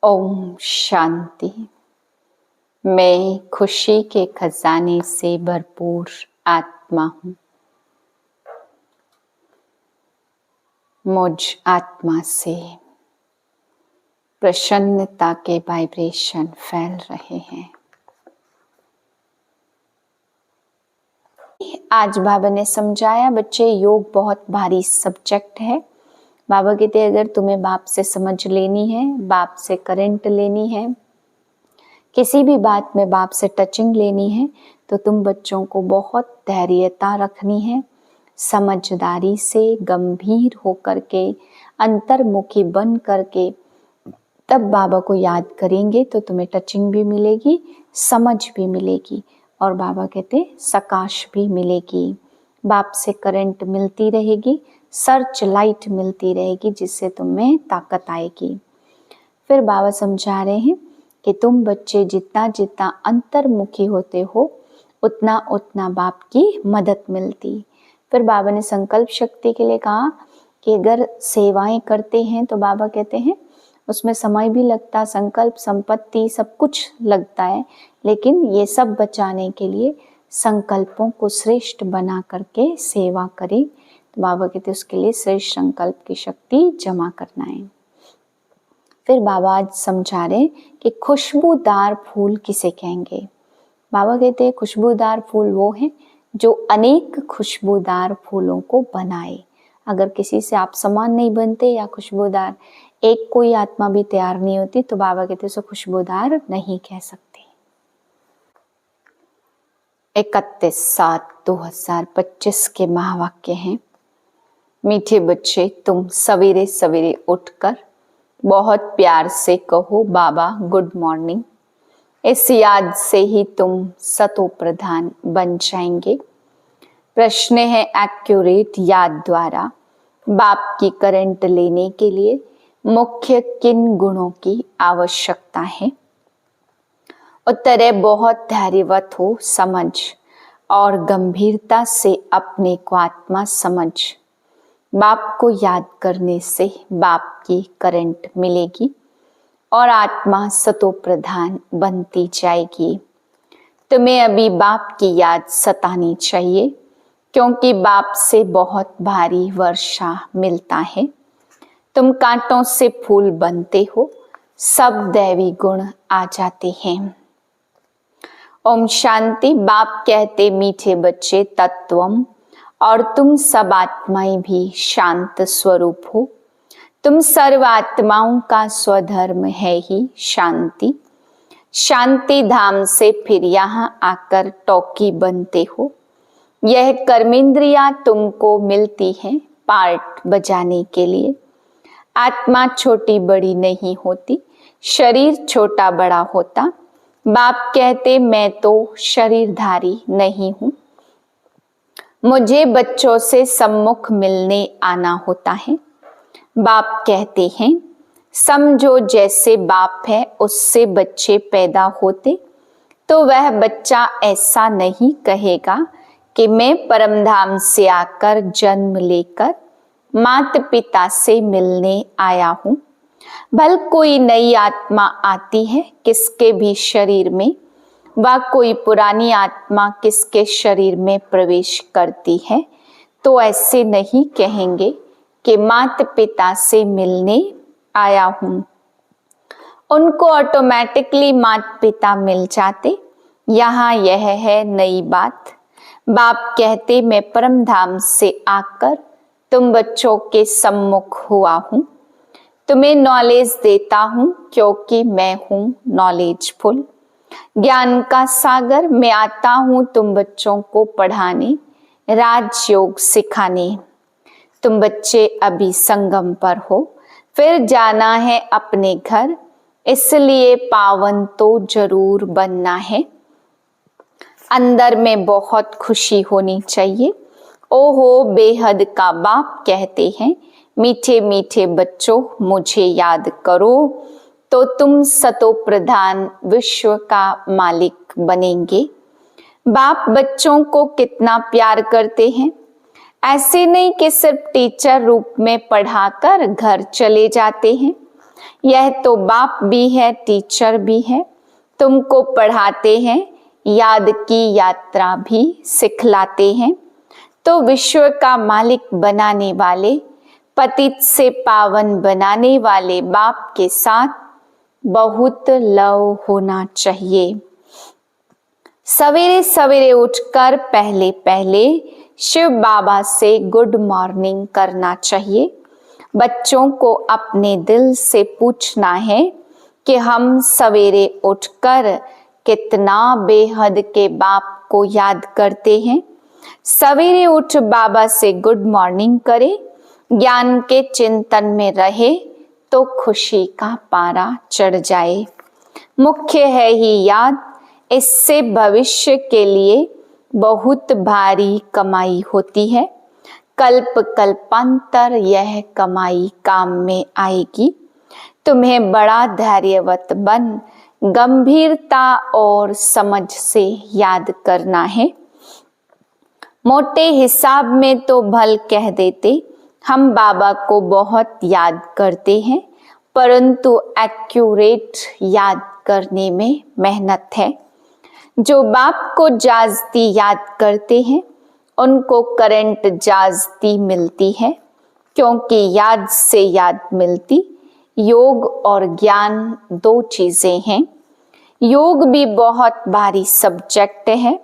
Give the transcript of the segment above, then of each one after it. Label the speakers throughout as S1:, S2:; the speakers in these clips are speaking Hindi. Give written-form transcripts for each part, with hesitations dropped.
S1: ओम शांति। मैं खुशी के खजाने से भरपूर आत्मा हूँ। मुझ आत्मा से प्रसन्नता के वाइब्रेशन फैल रहे हैं। आज बाबा ने समझाया, बच्चे योग बहुत भारी सब्जेक्ट है। बाबा कहते अगर तुम्हें बाप से समझ लेनी है, बाप से करंट लेनी है, किसी भी बात में बाप से टचिंग लेनी है, तो तुम बच्चों को बहुत धैर्यता रखनी है, समझदारी से गंभीर होकर के अंतर्मुखी बन करके तब बाबा को याद करेंगे तो तुम्हें टचिंग भी मिलेगी, समझ भी मिलेगी और बाबा कहते सकाश भी मिलेगी। बाप से करंट मिलती रहेगी, सर्च लाइट मिलती रहेगी, जिससे तुम्हें ताकत आएगी। फिर बाबा समझा रहे हैं कि तुम बच्चे जितना जितना अंतर्मुखी होते हो उतना उतना बाप की मदद मिलती। फिर बाबा ने संकल्प शक्ति के लिए कहा कि अगर सेवाएं करते हैं तो बाबा कहते हैं उसमें समय भी लगता, संकल्प संपत्ति सब कुछ लगता है, लेकिन ये सब बचाने के लिए संकल्पों को श्रेष्ठ बना करके सेवा करें। तो बाबा कहते उसके लिए श्रेष्ठ संकल्प की शक्ति जमा करना है। फिर बाबा आज समझा रहे कि खुशबूदार फूल किसे कहेंगे। बाबा कहते हैं खुशबूदार फूल वो है जो अनेक खुशबूदार फूलों को बनाए। अगर किसी से आप समान नहीं बनते या खुशबूदार एक कोई आत्मा भी तैयार नहीं होती तो बाबा कहते उसे खुशबूदार नहीं कह सकते। 31/7/2025 के महावाक्य हैं, मीठे बच्चे तुम सवेरे सवेरे उठकर बहुत प्यार से कहो बाबा गुड मॉर्निंग। इस याद से ही तुम सतो प्रधान बन जाएंगे। प्रश्न है एक्यूरेट याद द्वारा बाप की करंट लेने के लिए मुख्य किन गुणों की आवश्यकता है। उत्तर है बहुत धैर्यवत हो, समझ और गंभीरता से अपने को आत्मा समझ। बाप को याद करने से बाप की करंट मिलेगी और आत्मा सतो प्रधान बनती जाएगी। तुम्हें अभी बाप की याद सतानी चाहिए क्योंकि बाप से बहुत भारी वर्षा मिलता है। तुम कांटों से फूल बनते हो, सब दैवी गुण आ जाते हैं। ओम शांति। बाप कहते मीठे बच्चे तत्वम और तुम सब आत्माएं भी शांत स्वरूप हो। तुम सर्व आत्माओं का स्वधर्म है ही शांति। शांति धाम से फिर यहाँ आकर टॉकी बनते हो। यह कर्मेंद्रियां तुमको मिलती हैं पार्ट बजाने के लिए। आत्मा छोटी बड़ी नहीं होती, शरीर छोटा बड़ा होता। बाप कहते मैं तो शरीरधारी नहीं हूँ, मुझे बच्चों से सम्मुख मिलने आना होता है। बाप कहते हैं समझो जैसे बाप है उससे बच्चे पैदा होते तो वह बच्चा ऐसा नहीं कहेगा कि मैं परमधाम से आकर जन्म लेकर माता पिता से मिलने आया हूँ। भल कोई नई आत्मा आती है किसके भी शरीर में, व कोई पुरानी आत्मा किसके शरीर में प्रवेश करती है तो ऐसे नहीं कहेंगे कि माता पिता से मिलने आया हूँ। उनको ऑटोमेटिकली माता पिता मिल जाते। यहाँ यह है नई बात। बाप कहते मैं परम धाम से आकर तुम बच्चों के सम्मुख हुआ हूँ, तुम्हें नॉलेज देता हूँ क्योंकि मैं हूँ नॉलेजफुल। ज्ञान का सागर मैं आता हूँ तुम बच्चों को पढ़ाने, राजयोग सिखाने। तुम बच्चे अभी संगम पर हो, फिर जाना है अपने घर, इसलिए पावन तो जरूर बनना है। अंदर में बहुत खुशी होनी चाहिए। ओहो बेहद का बाप कहते हैं मीठे मीठे बच्चों मुझे याद करो तो तुम सतो प्रधान विश्व का मालिक बनेंगे। बाप बच्चों को कितना प्यार करते हैं। ऐसे नहीं कि सिर्फ टीचर रूप में पढ़ाकर घर चले जाते हैं, यह तो बाप भी है, टीचर भी है, तुमको पढ़ाते हैं, याद की यात्रा भी सिखलाते हैं। तो विश्व का मालिक बनाने वाले, पतित से पावन बनाने वाले बाप के साथ बहुत लव होना चाहिए। सवेरे सवेरे उठकर पहले पहले शिव बाबा से गुड मॉर्निंग करना चाहिए। बच्चों को अपने दिल से पूछना है कि हम सवेरे उठकर कितना बेहद के बाप को याद करते हैं। सवेरे उठ बाबा से गुड मॉर्निंग करें, ज्ञान के चिंतन में रहे तो खुशी का पारा चढ़ जाए। मुख्य है ही याद, इससे भविष्य के लिए बहुत भारी कमाई होती है। कल्प कल्पांतर यह कमाई काम में आएगी। तुम्हें बड़ा धैर्यवत बन गंभीरता और समझ से याद करना है। मोटे हिसाब में तो भल कह देते हम बाबा को बहुत याद करते हैं, परंतु एक्यूरेट याद करने में मेहनत है। जो बाप को जाजती याद करते हैं उनको करंट जाजती मिलती है, क्योंकि याद से याद मिलती। योग और ज्ञान दो चीजें हैं। योग भी बहुत भारी सब्जेक्ट है।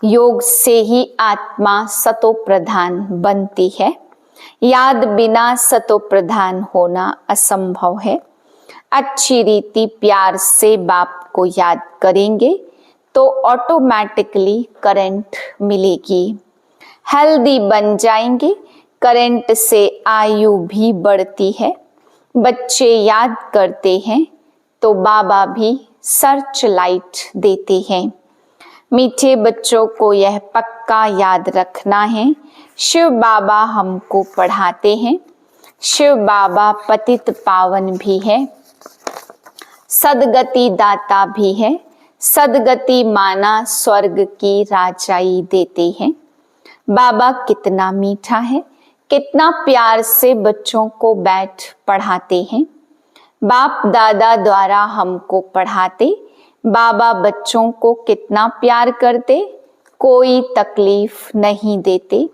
S1: योग से ही आत्मा सतो प्रधान बनती है। याद बिना सतो प्रधान होना असंभव है। अच्छी रीति प्यार से बाप को याद करेंगे तो ऑटोमेटिकली करंट मिलेगी। हेल्दी बन जाएंगे, करंट से आयु भी बढ़ती है। बच्चे याद करते हैं तो बाबा भी सर्च लाइट देते हैं। मीठे बच्चों को यह पक्का याद रखना है, शिव बाबा हमको पढ़ाते हैं। शिव बाबा पतित पावन भी है, सदगति दाता भी है। सदगति माना स्वर्ग की राजाई देते हैं। बाबा कितना मीठा है, कितना प्यार से बच्चों को बैठ पढ़ाते हैं। बाप दादा द्वारा हमको पढ़ाते, बाबा बच्चों को कितना प्यार करते, कोई तकलीफ नहीं देते।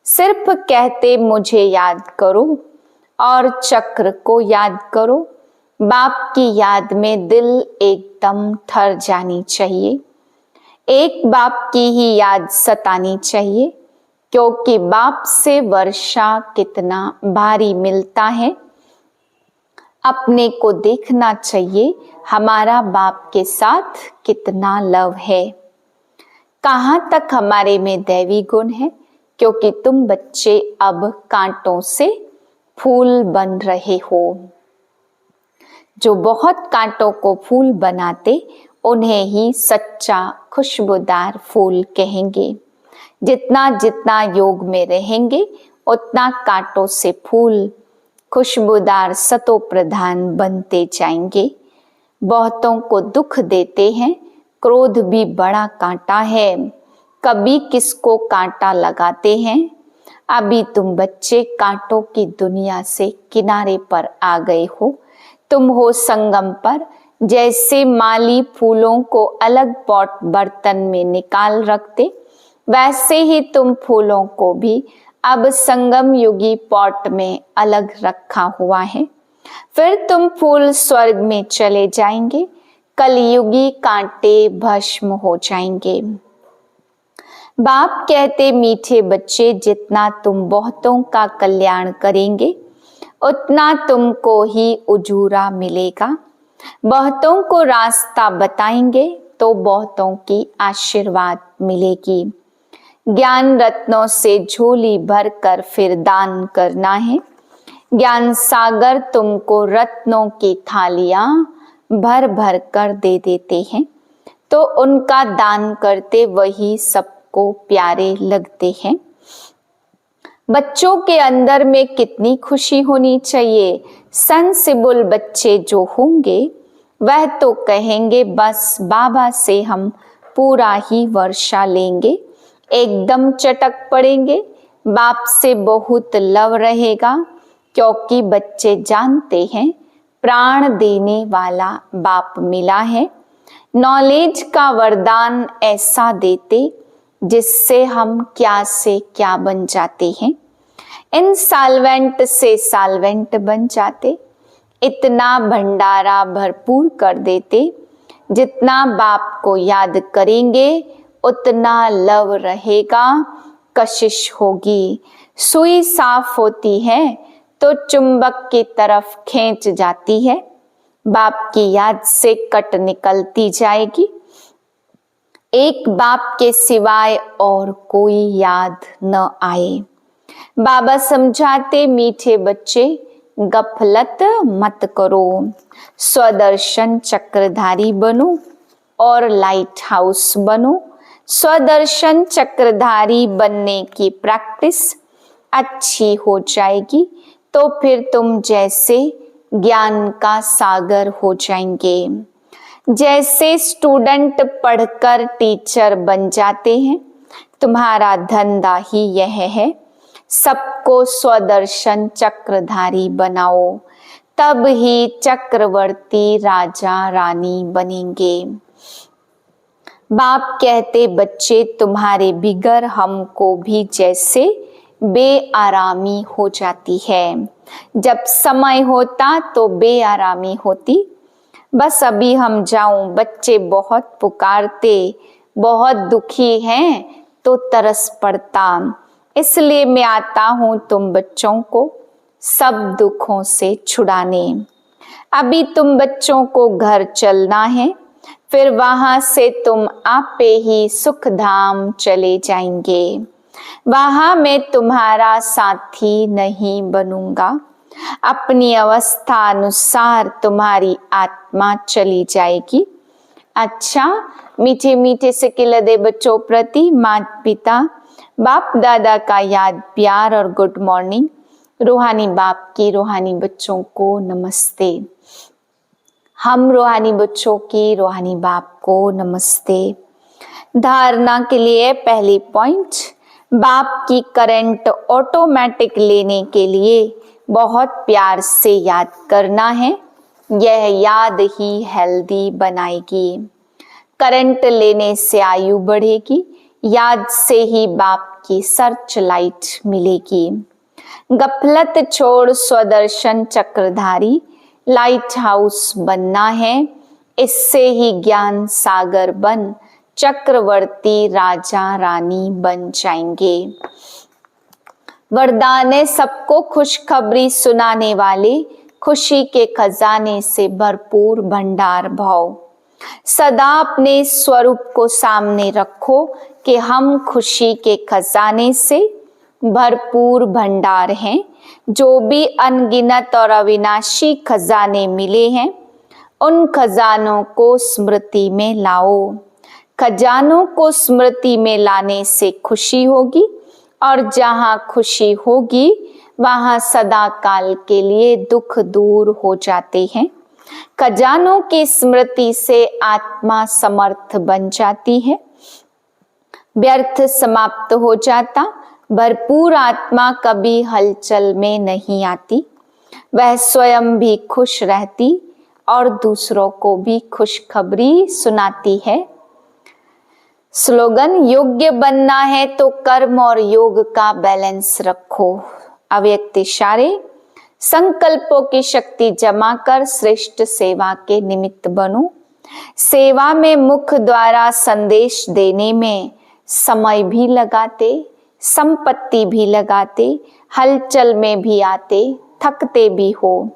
S1: सिर्फ कहते मुझे याद करो और चक्र को याद करो। बाप की याद में दिल एकदम ठर जानी चाहिए। एक बाप की ही याद सतानी चाहिए, क्योंकि बाप से वर्षा कितना भारी मिलता है। अपने को देखना चाहिए हमारा बाप के साथ कितना लव है। कहाँ तक हमारे में दैवी गुण है, क्योंकि तुम बच्चे अब कांटों से फूल बन रहे हो। जो बहुत कांटों को फूल बनाते उन्हें ही सच्चा खुशबूदार फूल कहेंगे। जितना जितना योग में रहेंगे उतना कांटों से फूल खुशबूदार सतो प्रधान बनते जाएंगे। बहुतों को दुख देते हैं, क्रोध भी बड़ा कांटा है। कभी किसको कांटा लगाते हैं। अभी तुम बच्चे कांटों की दुनिया से किनारे पर आ गए हो। तुम हो संगम पर। जैसे माली फूलों को अलग पॉट बर्तन में निकाल रखते, वैसे ही तुम फूलों को भी अब संगम युगी पॉट में अलग रखा हुआ है। फिर तुम फूल स्वर्ग में चले जाएंगे। कलयुगी कांटे भस्म हो जाएंगे। बाप कहते मीठे बच्चे, जितना तुम बहुतों का कल्याण करेंगे उतना तुमको ही उजूरा मिलेगा। बहुतों को रास्ता बताएंगे तो बहुतों की आशीर्वाद मिलेगी। ज्ञान रत्नों से झोली भर कर फिर दान करना है। ज्ञान सागर तुमको रत्नों की थालियां भर भर कर दे देते हैं, तो उनका दान करते वही सबको प्यारे लगते हैं। बच्चों के अंदर में कितनी खुशी होनी चाहिए। सेंसिबल बच्चे जो होंगे वह तो कहेंगे बस बाबा से हम पूरा ही वर्षा लेंगे, एकदम चटक पड़ेंगे। बाप से बहुत लव रहेगा। क्योंकि बच्चे जानते हैं प्राण देने वाला बाप मिला है। नॉलेज का वरदान ऐसा देते जिससे हम क्या से क्या बन जाते हैं। इनसॉल्वेंट से सॉल्वेंट बन जाते। इतना भंडारा भरपूर कर देते, जितना बाप को याद करेंगे उतना लव रहेगा, कशिश होगी। सुई साफ होती है तो चुंबक की तरफ खींच जाती है, बाप की याद से कट निकलती जाएगी। एक बाप के सिवाय और कोई याद न आए। बाबा समझाते, मीठे बच्चे गफलत मत करो, स्वदर्शन चक्रधारी बनो और लाइट हाउस बनो। स्वदर्शन चक्रधारी बनने की प्रैक्टिस अच्छी हो जाएगी तो फिर तुम जैसे ज्ञान का सागर हो जाएंगे। जैसे स्टूडेंट पढ़कर टीचर बन जाते हैं, तुम्हारा धंधा ही यह है, सबको स्वदर्शन चक्रधारी बनाओ, तब ही चक्रवर्ती राजा रानी बनेंगे। बाप कहते, बच्चे तुम्हारे बिगर हमको भी जैसे बेआरामी हो जाती है। जब समय होता तो बेआरामी होती। बस अभी हम जाऊं, बच्चे बहुत पुकारते, बहुत दुखी हैं तो तरस पड़ता, इसलिए मैं आता हूं तुम बच्चों को सब दुखों से छुड़ाने। अभी तुम बच्चों को घर चलना है, फिर वहां से तुम आपे ही सुख धाम चले जाएंगे। वहां मैं तुम्हारा साथी नहीं बनूंगा, अपनी अवस्था अनुसार तुम्हारी आत्मा चली जाएगी। अच्छा, मीठे मीठे से किलदे बच्चों प्रति माता पिता बाप दादा का याद प्यार और गुड मॉर्निंग। रूहानी बाप की रूहानी बच्चों को नमस्ते। हम रूहानी बच्चों की रूहानी बाप को नमस्ते। धारणा के लिए पहली पॉइंट, बाप की करंट ऑटोमेटिक लेने के लिए बहुत प्यार से याद करना है। यह याद ही हेल्दी बनाएगी। करंट लेने से आयु बढ़ेगी, याद से ही बाप की सर्च लाइट मिलेगी। गफलत छोड़ स्वदर्शन चक्रधारी लाइट हाउस बनना है, इससे ही ज्ञान सागर बन चक्रवर्ती राजा रानी बन जाएंगे। वरदान है, सबको खुशखबरी सुनाने वाले, खुशी के खजाने से भरपूर भंडार भाव। सदा अपने स्वरूप को सामने रखो कि हम खुशी के खजाने से भरपूर भंडार हैं। जो भी अनगिनत और अविनाशी खजाने मिले हैं, उन खजानों को स्मृति में लाओ। खजानों को स्मृति में लाने से खुशी होगी, और जहां खुशी होगी वहां सदा काल के लिए दुख दूर हो जाते हैं। खजानों की स्मृति से आत्मा समर्थ बन जाती है, व्यर्थ समाप्त हो जाता। भरपूर आत्मा कभी हलचल में नहीं आती, वह स्वयं भी खुश रहती और दूसरों को भी खुशखबरी सुनाती है। स्लोगन, योग्य बनना है तो कर्म और योग का बैलेंस रखो। अव्यक्त इशारे, संकल्पों की शक्ति जमा कर श्रेष्ठ सेवा के निमित्त बनो। सेवा में मुख द्वारा संदेश देने में समय भी लगाते, संपत्ति भी लगाते, हलचल में भी आते, थकते भी हो,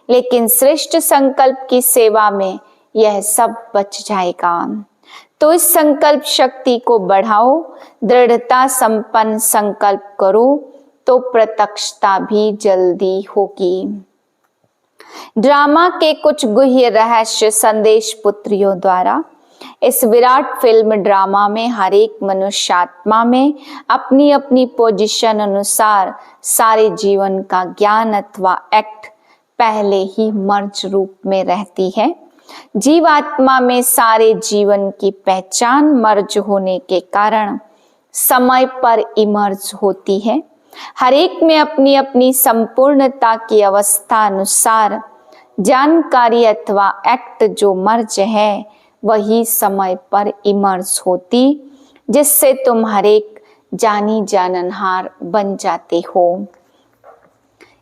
S1: लेकिन श्रेष्ठ संकल्प की सेवा में यह सब बच जाएगा। तो इस संकल्प शक्ति को बढ़ाओ, दृढ़ता संपन्न संकल्प करो तो प्रत्यक्षता भी जल्दी होगी। ड्रामा के कुछ गुह्य रहस्य संदेश पुत्रियों द्वारा। इस विराट फिल्म ड्रामा में हर एक मनुष्य आत्मा में अपनी अपनी पोजीशन अनुसार सारे जीवन का ज्ञान अथवा एक्ट पहले ही मर्ज रूप में रहती है। जीवात्मा में सारे जीवन की पहचान मर्ज होने के कारण समय पर इमर्ज होती है। हर एक में अपनी अपनी संपूर्णता की अवस्था अनुसार जानकारी अथवा एक्ट जो मर्ज है वही समय पर इमर्ज होती, जिससे तुम हर एक जानी जाननहार बन जाते हो।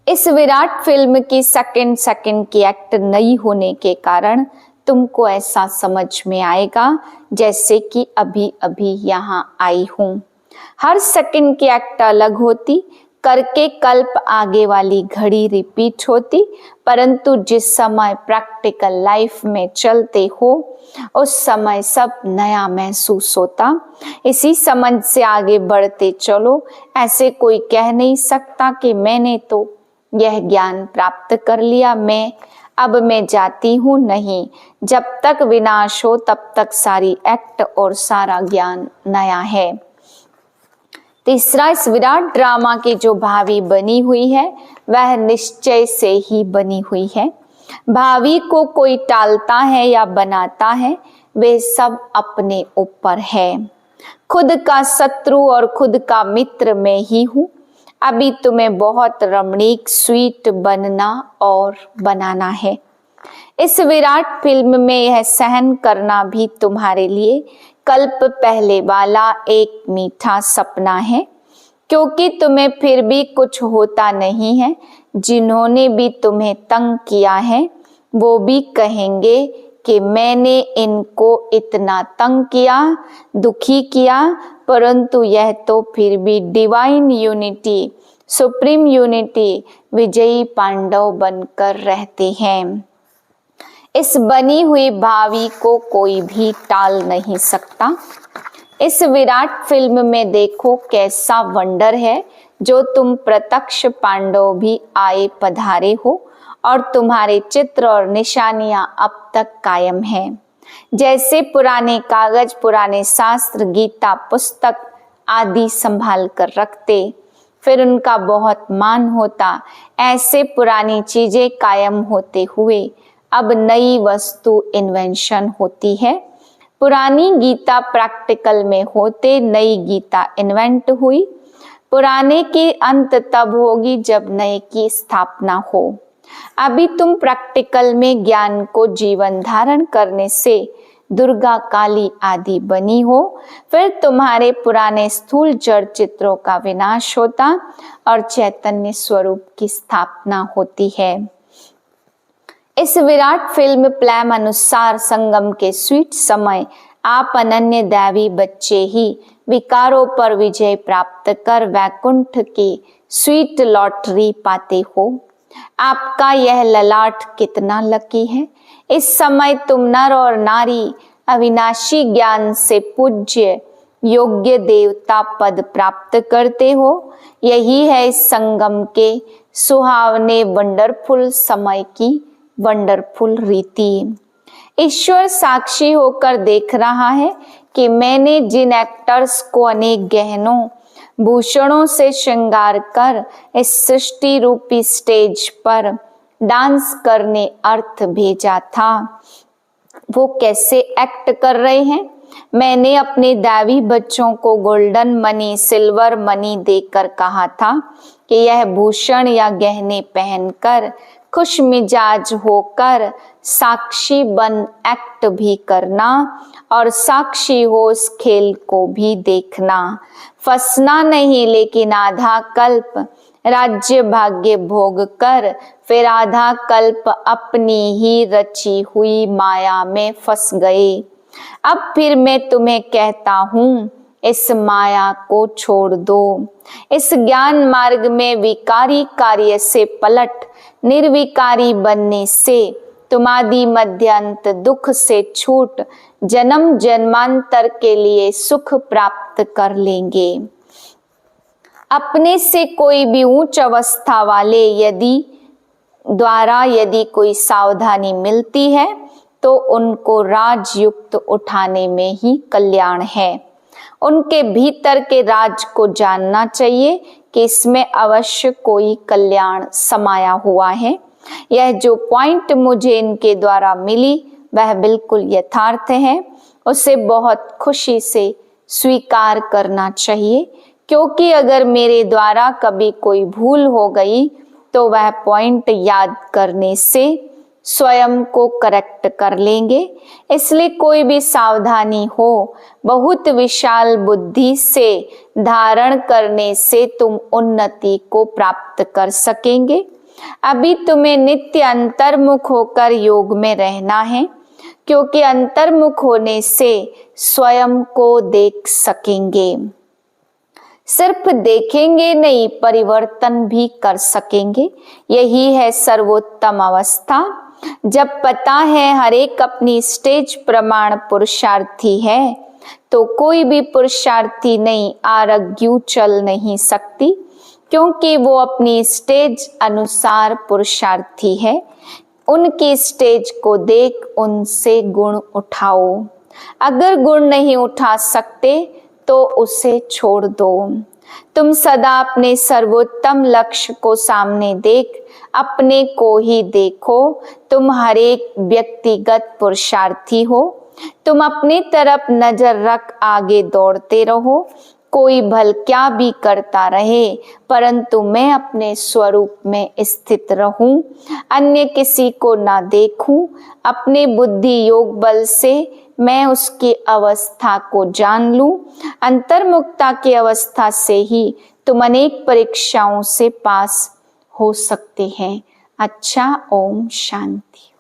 S1: इस विराट फिल्म की सेकंड सेकंड की एक्ट नई होने के कारण तुमको ऐसा समझ में आएगा जैसे कि अभी अभी यहाँ आई हूँ। हर सेकंड की एक्ट अलग होती, करके कल्प आगे वाली घड़ी रिपीट होती, परंतु जिस समय प्रैक्टिकल लाइफ में चलते हो उस समय सब नया महसूस होता। इसी समझ से आगे बढ़ते चलो। ऐसे कोई कह नहीं सकता कि मैंने तो यह ज्ञान प्राप्त कर लिया, अब मैं जाती हूँ, नहीं। जब तक विनाश हो तब तक सारी एक्ट और सारा ज्ञान नया है। तीसरा, इस विराट ड्रामा की जो भावी बनी हुई है वह निश्चय से ही बनी हुई है। भावी को कोई टालता है या बनाता है, वे सब अपने ऊपर है। खुद का शत्रु और खुद का मित्र मैं ही हूँ। अभी तुम्हें बहुत रमणीक स्वीट बनना और बनाना है। इस विराट फिल्म में यह सहन करना भी तुम्हारे लिए कल्प पहले वाला एक मीठा सपना है, क्योंकि तुम्हें फिर भी कुछ होता नहीं है। जिन्होंने भी तुम्हें तंग किया है वो भी कहेंगे कि मैंने इनको इतना तंग किया, दुखी किया, परंतु यह तो फिर भी डिवाइन यूनिटी, सुप्रीम यूनिटी, विजयी पांडव बनकर रहते हैं। इस बनी हुई भावी को कोई भी टाल नहीं सकता। इस विराट फिल्म में देखो कैसा वंडर है जो तुम प्रत्यक्ष पांडव भी आए पधारे हो और तुम्हारे चित्र और निशानियां अब तक कायम हैं। जैसे पुराने कागज, पुराने शास्त्र, गीता पुस्तक आदि संभाल कर रखते, फिर उनका बहुत मान होता, ऐसे पुरानी चीजें कायम होते हुए अब नई वस्तु इन्वेंशन होती है। पुरानी गीता प्रैक्टिकल में होते नई गीता इन्वेंट हुई। पुराने की अंत तब होगी जब नए की स्थापना हो। अभी तुम प्रैक्टिकल में ज्ञान को जीवन धारण करने से दुर्गा, काली आदि बनी हो, फिर तुम्हारे पुराने स्थूल जड़ चित्रों का विनाश होता और चैतन्य स्वरूप की स्थापना होती है। इस विराट फिल्म प्लान अनुसार संगम के स्वीट समय आप अनन्य दैवी बच्चे ही विकारों पर विजय प्राप्त कर वैकुंठ की स्वीट लॉटरी पाते हो। आपका यह ललाट कितना लकी है। इस समय तुम नर और नारी अविनाशी ज्ञान से पूज्य योग्य देवता पद प्राप्त करते हो। यही है इस संगम के सुहावने वंडरफुल समय की वंडरफुल रीति। ईश्वर साक्षी होकर देख रहा है कि मैंने जिन एक्टर्स को अनेक गहनों भूषणों से श्रृंगार कर इस सृष्टि रूपी स्टेज पर डांस करने अर्थ भेजा था, वो कैसे एक्ट कर रहे हैं। मैंने अपने दैवी बच्चों को गोल्डन मनी, सिल्वर मनी देकर कहा था कि यह भूषण या गहने पहनकर खुश मिजाज होकर साक्षी बन एक्ट भी करना और साक्षी हो इस खेल को भी देखना। फंसना नहीं, लेकिन आधा कल्प राज्य भाग्य भोग कर फिर आधा कल्प अपनी ही रची हुई माया में फंस गए। अब फिर मैं तुम्हें कहता हूँ, इस माया को छोड़ दो। इस ज्ञान मार्ग में विकारी कार्य से पलट निर्विकारी बनने से तुम आदि मध्यांत दुख से छूट जन्म जन्मांतर के लिए सुख प्राप्त कर लेंगे। अपने से कोई भी उच्च अवस्था वाले यदि कोई सावधानी मिलती है तो उनको राजयुक्त उठाने में ही कल्याण है। उनके भीतर के राज को जानना चाहिए कि इसमें अवश्य कोई कल्याण समाया हुआ है। यह जो पॉइंट मुझे इनके द्वारा मिली वह बिल्कुल यथार्थ है। उसे बहुत खुशी से स्वीकार करना चाहिए, क्योंकि अगर मेरे द्वारा कभी कोई भूल हो गई तो वह पॉइंट याद करने से स्वयं को करेक्ट कर लेंगे। इसलिए कोई भी सावधानी हो, बहुत विशाल बुद्धि से धारण करने से तुम उन्नति को प्राप्त कर सकेंगे। अभी तुम्हें नित्य अंतर्मुख होकर योग में रहना है, क्योंकि अंतर्मुख होने से स्वयं को देख सकेंगे। सिर्फ देखेंगे नहीं, परिवर्तन भी कर सकेंगे। यही है सर्वोत्तम अवस्था। जब पता है हर एक अपनी स्टेज प्रमाण पुरुषार्थी है, तो कोई भी पुरुषार्थी नहीं आरग्यू चल नहीं सकती, क्योंकि वो अपनी स्टेज अनुसार पुरुषार्थी है। उनकी स्टेज को देख उनसे गुण उठाओ। अगर गुण नहीं उठा सकते तो उसे छोड़ दो। तुम सदा अपने सर्वोत्तम लक्ष्य को सामने देख अपने को ही देखो। तुम हर एक व्यक्तिगत पुरुषार्थी हो। तुम अपनी तरफ नजर रख आगे दौड़ते रहो। कोई भल क्या भी करता रहे, परंतु मैं अपने स्वरूप में स्थित रहूं, अन्य किसी को ना देखूं। अपने बुद्धि योग बल से मैं उसकी अवस्था को जान लूं। अंतर्मुक्ता की अवस्था से ही तुम अनेक परीक्षाओं से पास हो सकते हैं। अच्छा, ओम शांति।